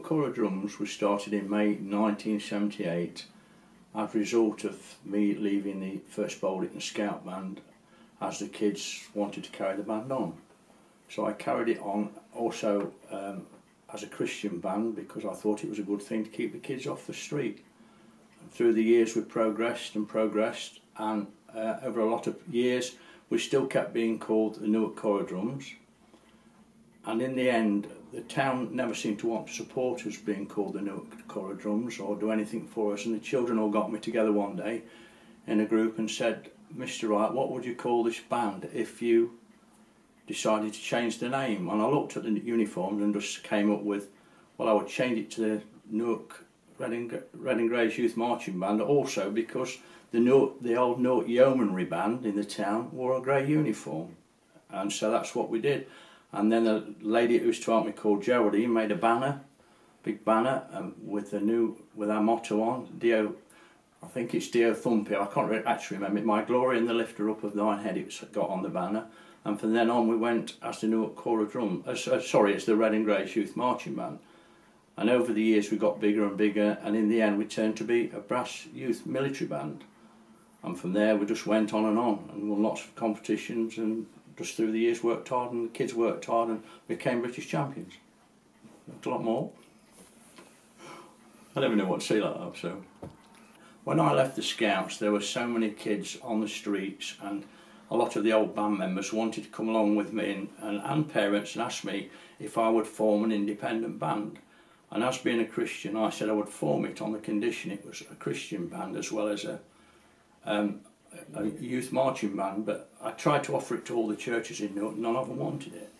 Corough Drums was started in May 1978 as a result of me leaving the First Bolington Scout Band, as the kids wanted to carry the band on. So I carried it on also as a Christian band, because I thought it was a good thing to keep the kids off the street. And through the years we progressed and progressed, and over a lot of years we still kept being called the Newark Corough Drums. And in the end, the town never seemed to want to support us being called the Newark Corough Drums or do anything for us. And the children all got me together one day in a group and said, "Mr. Wright, what would you call this band if you decided to change the name?" And I looked at the uniforms and just came up with, well, I would change it to the Newark Red and Greys Youth Marching Band, also because the old Newark Yeomanry Band in the town wore a grey uniform. And so that's what we did. And then the lady who was to help me, called Geraldine, made a banner, big banner, with our motto on, Dio, I think it's Dio Thumpio, I can't actually remember it, "My glory and the lifter up of thine head," it's got on the banner. And from then on we went as the Newark Corough Drums, it's the Red and Greys Youth Marching Band. And over the years we got bigger and bigger, and in the end we turned to be a brass youth military band. And from there we just went on and won lots of competitions, and just through the years worked hard, and the kids worked hard and became British champions. Not a lot more. I never knew what to say like that. So when I left the Scouts, there were so many kids on the streets, and a lot of the old band members wanted to come along with me, and parents, and asked me if I would form an independent band. And as being a Christian, I said I would form it on the condition it was a Christian band as well as a youth marching band. But I tried to offer it to all the churches in Newark, none of them wanted it.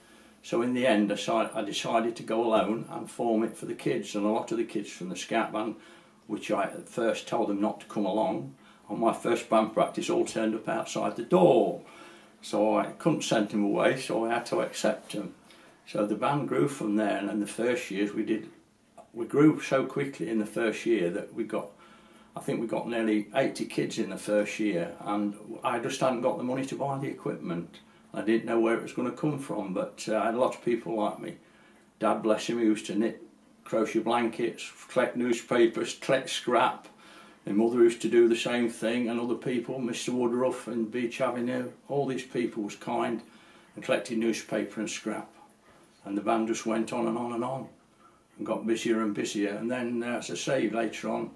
So in the end I decided to go alone and form it for the kids. And a lot of the kids from the Scout Band, which I at first told them not to come along, on my first band practice all turned up outside the door. So I couldn't send them away, so I had to accept them. So the band grew from there, and in the first years we grew so quickly in the first year that I think we got nearly 80 kids in the first year, and I just hadn't got the money to buy the equipment. I didn't know where it was going to come from, but I had a lot of people like me. Dad, bless him, he used to knit crochet blankets, collect newspapers, collect scrap. My mother used to do the same thing, and other people, Mr. Woodruff and Beach Avenue, all these people was kind and collected newspaper and scrap. And the band just went on and on and on, and got busier and busier. And then, as I say, later on,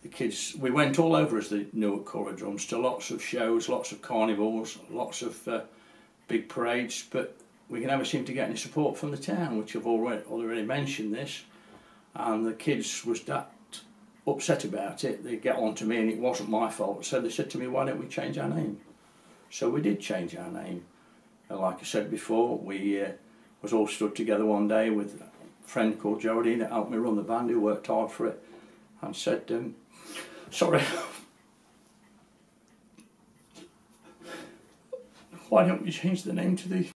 the kids, we went all over as the Newark Corough Drums, to lots of shows, lots of carnivals, lots of big parades, but we never seemed to get any support from the town, which I've already mentioned this. And the kids was that upset about it. They get on to me, and it wasn't my fault, so they said to me, "Why don't we change our name?" So we did change our name. And like I said before, we was all stood together one day with a friend called Geraldine that helped me run the band, who worked hard for it, and said, "Sorry, why don't we change the name to the